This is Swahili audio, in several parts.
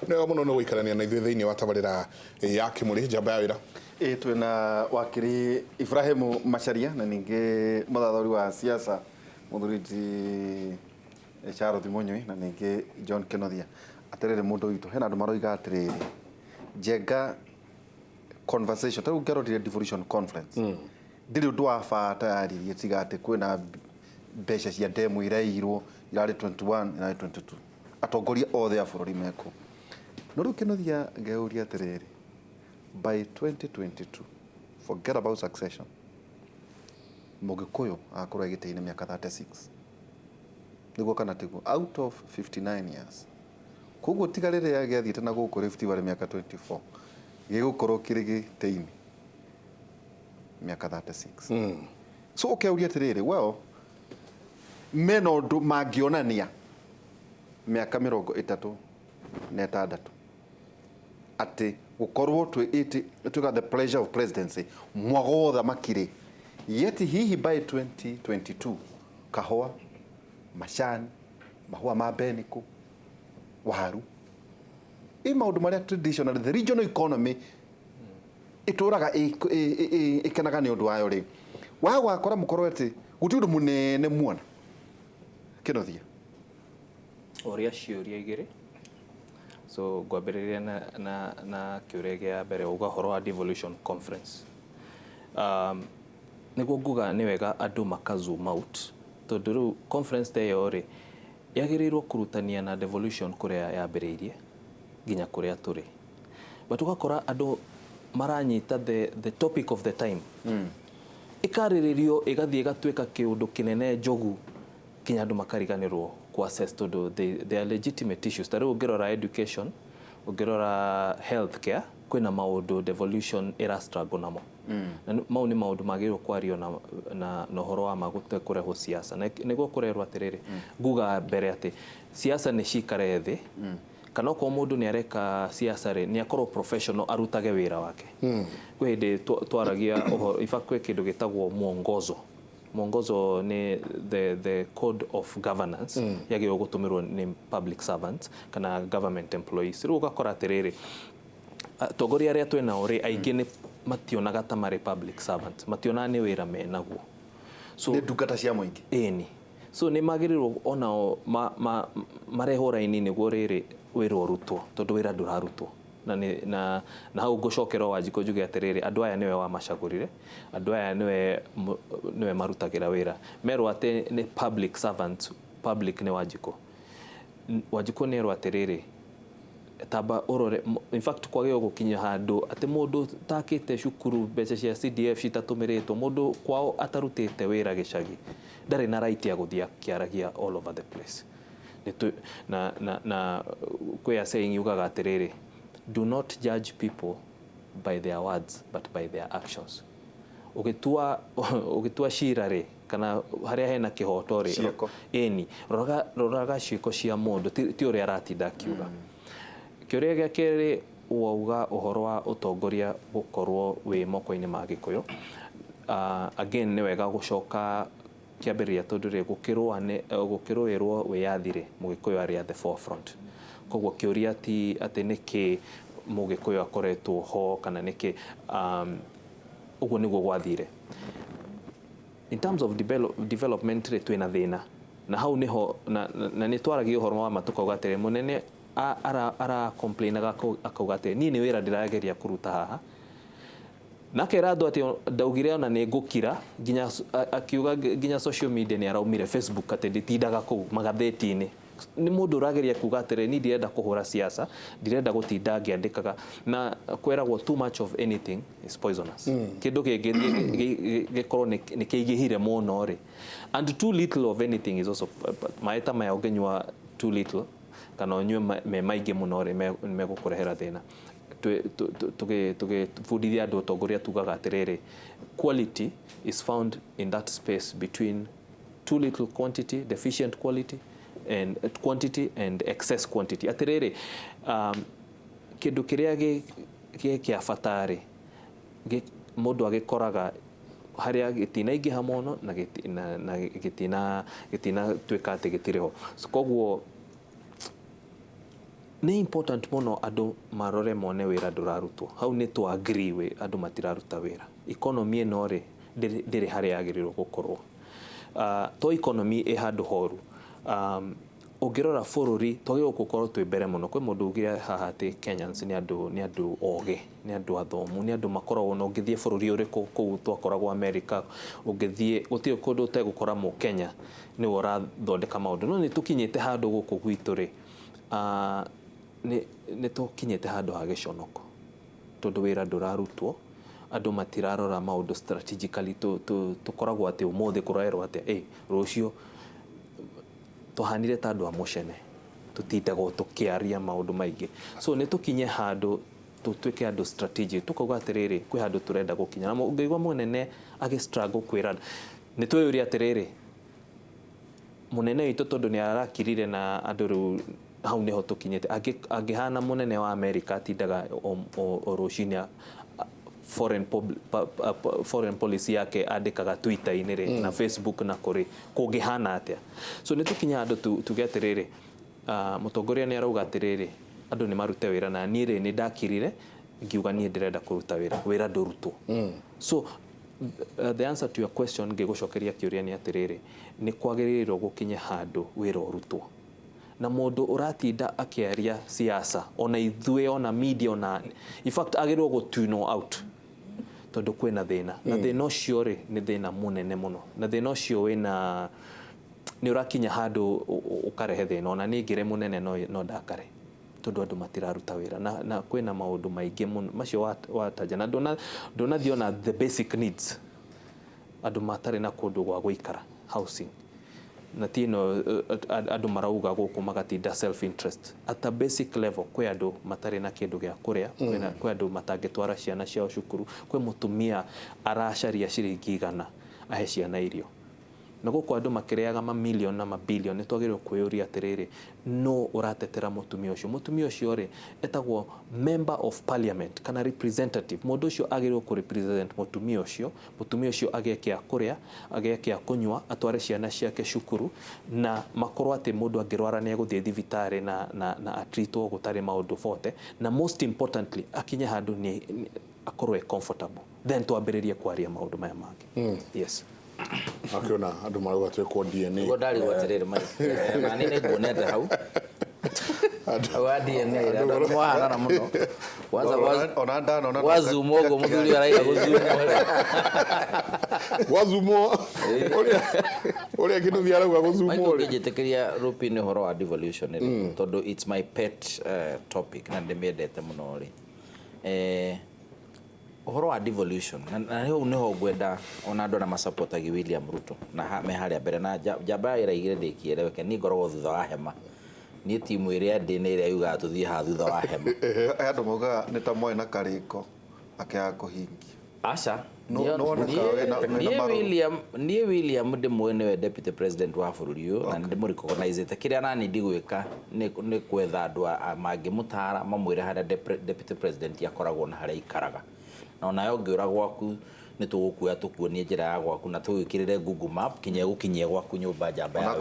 Nĩ muno nĩ gũikarania na ithuĩ thĩinĩ wa tabarĩra ya Kimũri njamba ya wĩra. Twĩna wakiri Ibrahim Macharia na ningĩ mũthathuri wa siasa mũthuri Charles Munyui na ningĩ John Kenothia. Atĩrĩrĩ mũndũ witũ hena andũ maroiga atĩrĩrĩ Njenga conversation ta ũngerorire devolution conference ndĩrĩ ũndũ wa bata yarĩrie tiga atĩ kwĩna mbeca cia ndemu irairwo irarĩ 21 irarĩ 22 atongoria othe a bũrũri meko no rĩu Kenothia ngeuria atĩrĩrĩ by 2022 forget about succession Mũgĩkũyũ akorwo agĩteine mĩaka 36 nĩguo kana tiguo out of 59 years koguo tiga rĩrĩa gĩathiĩte na gũkũ Rift Valley mĩaka 24 gĩgũkorwo kĩrĩ gĩteine mĩaka 36 so ũkeuria atĩrĩrĩ well mena ũndũ mangĩonania mĩaka 36 atĩ gũkorwo twĩ the pleasure of presidency mwagotha makire yet hihi by 2022 kahũa macani mahũa ma mbeniko waru maũndũ marĩa traditional the regional economy itũraga ikenaga nĩ ũndũ wayo rĩ wagwakora mũkorwo atĩ gũtirĩ ũndũ mũnene muona Kenothia ũrĩa ciũria igĩrĩ so ngwambĩrĩria na kĩũria gĩa mbere ũgahoro wa devolution conference nĩguo nguga nĩ wega andũ maka zoom out tondũ rĩu conference ta ĩyo rĩ yagĩrĩirwo kũrutania na devolution kũrĩa yambĩrĩirie nginya kũrĩa tũrĩ but ũgakora andũ maranyita the topic of the time ikarĩrĩrio igathiĩ ĩgatuĩka kĩũndũ kĩnene njogu kinya andũ makariganĩrwo ku assess tondũ they are legitimate issues ta rĩu ũngĩrora education ũngĩrora healthcare kwĩna maũndũ devolution ĩra struggle namo na mau nĩ maũndũ magĩrĩirwo kwario na ũhoro wa magũte kũrehwo siasa nĩguo kũrerwo atĩrĩrĩ nguga mbere atĩ siasa nĩ cikare thĩ kana okorwo mũndũ nĩ areka siasa rĩ nĩ akorwo professional arutage wĩra wake kwĩ hĩndĩ twaragia kwĩ kĩndũ gĩtagwo mwongozo nĩ the code of governance yagĩrĩirwo gũtũmĩrwo nĩ public servants kana government employees rĩu ũgakora atĩrĩrĩ atongoria arĩa twĩnao rĩ aingĩ nĩ mationaga ta marĩ public servants mationaga nĩ wĩra menaguo so nĩ ndungata cia mũingĩ ĩni so nĩ magĩrĩirwo onao marehwo raini nĩguo rĩrĩ wĩra ũrutwo tondũ wĩra ndũrarutwo na hau ngũcokera Wanjikũ njuge atĩrĩrĩ andũ aya nĩwe wamacagũrire andũ aya nĩwe marutagĩra wĩra merwo atĩ nĩ public servants public nĩ Wanjikũ nĩerwo atĩrĩrĩ tamba urore in fact kwagĩrĩirwo gũkinya handũ atĩ mũndũ takĩte cukuru mbeca cia CDF citatũmĩrĩtwo mũndũ kwao atarutĩte wĩra gĩcagi ndarĩ na right ya gũthiĩ akĩaragia all over the place na kwĩ saying yugaga atĩrĩrĩ do not judge people by their words but by their actions ũgĩtua cira rĩ kana harĩa hena kĩhoto rĩ ĩni roraga ciĩko cia mũndũ ti ũrĩa aratinda akiuga kĩũria gĩa kerĩ wauga ũhoro wa ũtongoria gũkorwo wĩ moko-inĩ ma Gĩkũyũ again nĩ wega gũcoka kĩambĩrĩria tondũ rĩ gũkĩrũĩrwo wĩyathi rĩ Mũgĩkũyũ arĩ at the forefront koguo kĩũria ti atĩ nĩkĩ Mũgĩkũyũ akoretwo ho kana nĩkĩ ũguo nĩguo gwathire in terms of development rĩ twĩna thĩna na hau nĩho na nĩ twaragia ũhoro wa matũkauga atĩrĩ mũnene ara complain akauga atĩ niĩ nĩ wĩra ndĩrageria kũruta haha nakera andũ atĩ ndaugire ona nĩ ngũkira nginya akiuga nginya social media nĩ araumire Facebook atĩ nditindaga kũu magathĩti-inĩ nĩ mũndũ ũrageria kuga atĩrĩ niĩ ndirenda kũhũra siasa ndirenda gũtinda ngĩandĩkaga na kweragwo too much of anything is poisonous kĩndũ gĩkorwo nĩ kĩingĩhire mũno rĩ and too little of anything is also maĩ ta maya ũngĩnyua too little kana ũnyue me maingĩ mũno rĩ nĩ megũkũrehera thĩna tũgĩbundithia andũ ũtongoria tugaga atĩrĩrĩ quality is found in that space between too little quantity deficient quality and quantity and excess quantity atĩrĩrĩ kĩndũ kĩrĩa gĩa bata rĩ mũndũ agĩkoraga harĩa gĩtinaingĩha mũno na gĩtina tuĩka atĩ gĩtirĩ ho koguo ni important muno andu marore mone wira ndurarutwo hau ni to agree we andu matiraruta wira economy eno ri ndiri hari yagirirwo gukorwo to economy e handu horu ungirora bururi twagirwo gukorwo twi mbere muno kwi mundu ugira haha ati Kenyans ni andu oge ni andu athomu ni andu makoragwo no ngithie bururi uriku kuu twakoragwo America ungithie gutio kundu utegukora mu Kenya ni wora thondeka maundu no ni tukinyite handu guku gwitu ri ni tukinyite handu ha giconoko tondu wira ndurarutwo andu matirarora maundu strategically tukoragwo ati umuthi kuraerwo ati rucio tuhanire tandu amucene tutindago tukiaria maundu maingi so ni tukinye handu tutwike andu strategic tukauga atiriri kwi handu turenda gukinya na ungeigwa munene agi struggle kwirana ni tweyuri atiriri munene witu tondu ni arakirire na andu riu hau niho tukinyete agihana munene wa America atindaga rucinia foreign policy yake andikaga Twitter-ini ri na Facebook na kuri kungihana atia so ni tukinya andu tugetiriri mutongoria ni arauga atiriri andu ni marute wira na ni ri ni ndakirire ngiuga ni ndirenda kuruta wira ndurutwo so the answer to your question ngigucokeria kiuria ni atiriri ni kwagirirwo gukinya handu wira urutwo na mundu uratinda akiaria siasa ona ithue ona media ona in fact agirwo gutuno out tondu kwina thina na thina ucio ri ni thina munene muno na thina ucio wina ni urakinya handu ukarehe thina ona ni ngire munene no ndakare tondu andu matiraruta wira na kwina maundu maingi muno macio wataja na ndona thiona the basic needs andu matari na kundu gwa guikara housing na tino andu marauga guku magatinda self interest at a basic level kwe andu matari na kindu gya kuria kwe andu matangitwara ciana ciao cukuru kwe mutumia aracaria ciringi 100 ahe ciana irio na guku andu makireaga mamilion na mabilion ni twagirwo kwiyuria atiriri no uratetera mutumia ucio ri etagwo member of parliament kana representative mundu ucio agirwo ku represent mutumia ucio agekia kuria agekia kunywa atware ciana ciake cukuru na makorwo ati mundu angirwara ni eguthie thibitari na atritwo gutari maundu fote na most importantly akinya handu ni akorwe comfortable then tuambiririe kwaria maundu maya mangi yes akiona andu marauga twekwo DNA go ndari gwatirire mani ni nguonete hau wa DNA ndo mwana muno ona ndana ona wazumo go muthuri araiga guzumo wazumo uri kindu thiarauga guzumo Michael ngijitekeria rupi ni horo wa devolution tondu it's my pet topic na ndimendete muno ri uhoro wa devolution na hiyo niho gwenda ona ndo na masupport agi William Ruto na me haria mbere na jamba iraigire ndikieleweke ni ngoragwo thutha wa hema ni timu iria ndine iria yuga tuthie ha thutha wa hema andu moga ni ta moe na kariko akia kuhingi aca ni William ndi mwene we deputy president wa bururi uyu na ndi muri recognize kiria nani ndigwika ni kwetha andu mangi mutara mamwire haria deputy president yakoragwo na haria ikaraga na nayo ngiura gwaku ni tugukuya tukuonie njira ya gwaku na tugikirire Google Map kinyegũkinyie gwaku nyumba jamba ya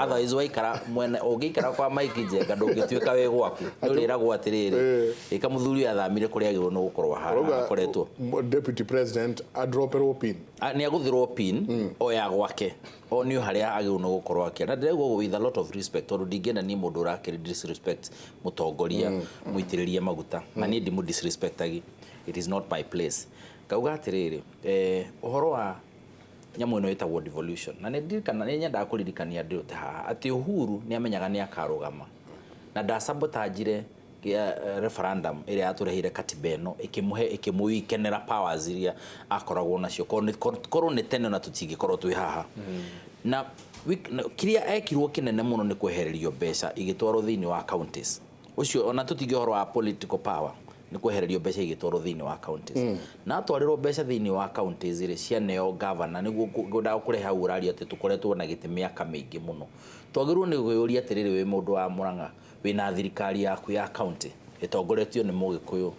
otherwise waikara mwene ũngĩikara kwa Mike Njenga ndũngĩtuĩka wĩ gwaku nĩũrĩragwo atĩrĩrĩ ĩka mũthuri athamire kũrĩa agĩrĩirwo nĩ gũkorwo akoretwo deputy president adroperwo pin nĩ agũthirwo pin o ya gwake o nĩ harĩa agĩrĩirwo nĩ gũkorwo akĩenda ndĩrauga with a lot of respect tondũ ndingĩenda niĩ mũndũ ũrakĩrĩ disrespect mũtongoria mũitĩrĩrie maguta na niĩ ndimũ disrespectagi it is not my place kauga atiriri uhoro wa nyamu ino itagwo devolution na ndirikana nĩ nyendaga kũririkania ndĩ ta ati Uhuru nĩ amenyaga nĩ akarugama na ndasabotajire referendum ĩrĩa yaturehire katiba ĩno ikĩmũikenera powers iria akoragwo nacio korwo nĩ tene na tũtingĩkorwo twĩ haha na kiria ekirwo kinene muno nĩ kwehererio mbeca igĩtwarwo thĩinĩ wa counties ucio ona tũtingĩhoro wa political power ni kwehererio mbeca igĩtwarwo thĩinĩ wa counties na atwarirwo mbeca thĩinĩ wa counties ire cia neo governor nĩguo ngũndaga kũreha ũrario atĩ tũkoretwo na gĩtĩ mĩaka mĩingĩ mũno twagĩrĩirwo nĩ gwĩyũria atĩrĩrĩ wĩ mũndũ wa Murang'a wĩna thirikari yaku ya county ĩtongoretio nĩ Mũgĩkũyũ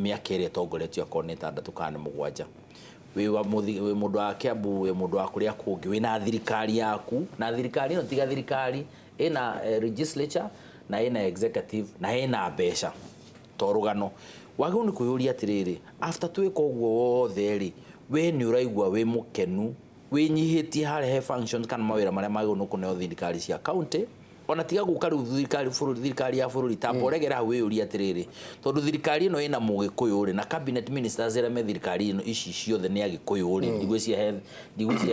mĩaka ĩrĩa ĩtongoretio akorwo nĩ 6 kana 7 wĩ mũndũ wa Kiambu wĩ mũndũ wa kũrĩa kũngĩ wĩna thirikari yaku na thirikari ĩno tiga thirikari ĩna legislature na ina executive na ina mbeca torugano wagũ ni kuyuria atiriri after tweka ũguo wothe ri we ni uraigua we mukenu we nyihitie hare functions kana mawira maria magũ no kuneo thirikari cia county ona tiga guka riu thirikari ya bururi tambo regera we uria atiriri tondu thirikari ino ina mugikuyu ri na cabinet ministers ira me thirikari ino ici ciothe ni agikuyu ri ndigwiciya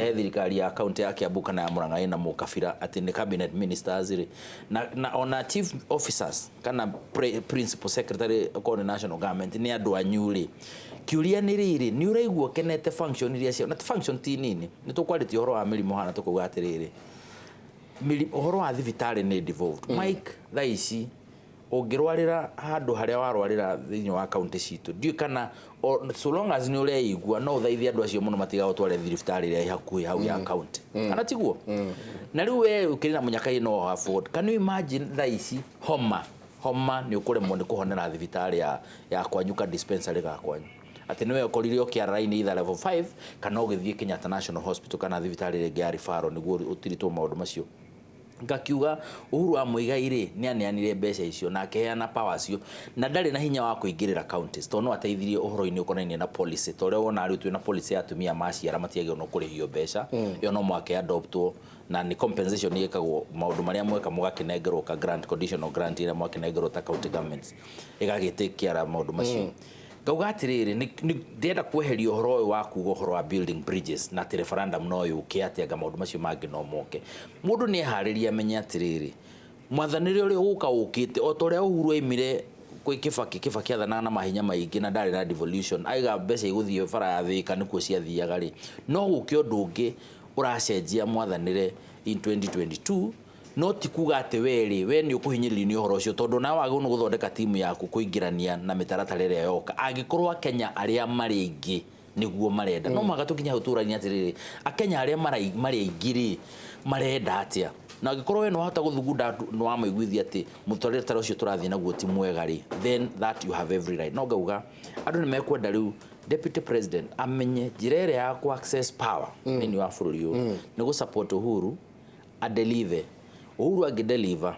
he thirikari ya county ya Kiambu kana ya Murang'a ina mukabira ati ni cabinet ministers ri na ona chief officers kana principal secretary ko national government ni andu anyuri kiuria ni riri ni uraigua kenete function iria cia na function ti nini ni tukwariti horo wa mirimo hana tukuga atiriri uhoro wa thibitari ni devolved Mike thaici ungirwarira handu haria warwarira thini wa county citu ndio kana so long as ni ureigua no thaithi andu acio muno matiga gutware thibitari ria hakuhi hau ya county kana tiguo na riu we ukirina munyakai no afford can you imagine thaici homa ni ukuremwo ni kuhonera thibitari ya kwanyuka dispensary ga kwanyu ati niwe ukoririo kiara-ini either level 5 kana ugithie Kenyatta National Hospital kana thibitari ringi ya referral niguo utiritwo maundu macio ngakiuga Uhuru wa Muigai ni aneanire mbeca icio na akeheana power cio na ndari na hinya wa kuingirira counties to no ateithirie uhoro-ini ukonainie na policy to ria wona ari na policy ya atumia maciara matiagio no kurihio mbeca yo no mwake adoptwo na ni compensation yekagwo maundu maria mweka mugakinengerwo ka grant conditional grant ira mwakinengerwo ta county governments igagitikiara maundu macio gauga atiriri ni ndenda kweheria uhoro wa kuga uhoro wa building bridges na referendum no yuke atianga maundu macio mangi no moke mundu ni hariria menya atiriri mwathanire uri guka ukite o toria Uhuru aimire kwi Kibaki athana na mahinya maingi na ndari na devolution aiga mbeca iguthio bara ya thika nikuo ciathiaga ri no guke undu ungi uracenjia mwathanire in 2022 no tikuga ati we ni ukuhinyiririo ni uhoro ucio tondu na wagũ no guthondeka timu yaku kuingirania na mitaratara ĩrĩa yoka angikorwo Kenya aria mari ingi niguo marenda no magatukinya huturani atiriri akenya aria mari ingiri marenda atia na angikorwo we no hota guthugunda no amaiguithia ati mutaratara ucio turathie naguo ti mwega ri then that you have every right no gauga andu ni mekwenda riu deputy president amenye njira ya ku access power ni wa bururi uyu ni gu support Uhuru adelive Uhuru agideliver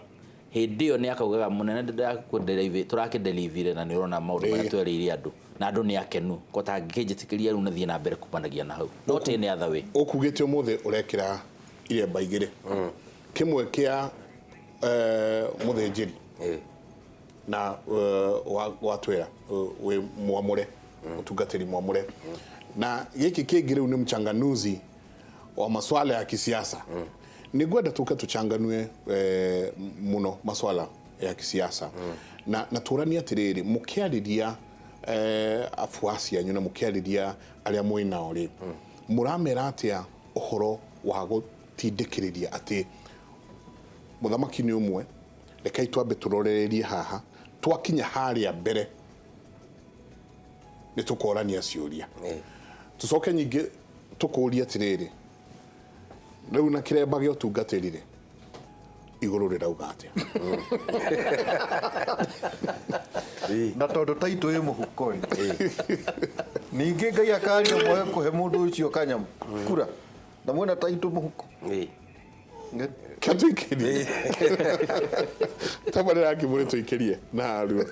hindio ni akaugaga munene ndakudeliver turakideliver na ni urona maundu maria tweririe andu na andu ni akenu kota ngijitikiria ru nathie na mbere kupanagia na hau no te ni other way ukugite umuthe urekira ile baigire kimwe kia muthenjiri na watwera we mwamure utungatiri mwamure na giki kingire ni mchanganuzi wa masuala ya kisiasa nigwenda tuchanganue muno masuala ya kisiasa na turani atiriri mukiariria afuasi anyu na mukiariria aria mwina ori muramera atia uhoro wa gutindikiriria ati muthamaki ni umwe reka itwambe turorererie haha twakinya haria mbere ni tukorania ciuria tucoke nyingi tukuria atiriri riu na kiremba gyo tungatirire iguru rirauga atia na tondu taitu ĩ mũhuko ningi Ngai akaria moyo kuhe mundu ucio kanyam kura na mwena taitu mũhuko katuikirie tabarira kimuri tuikirie na aru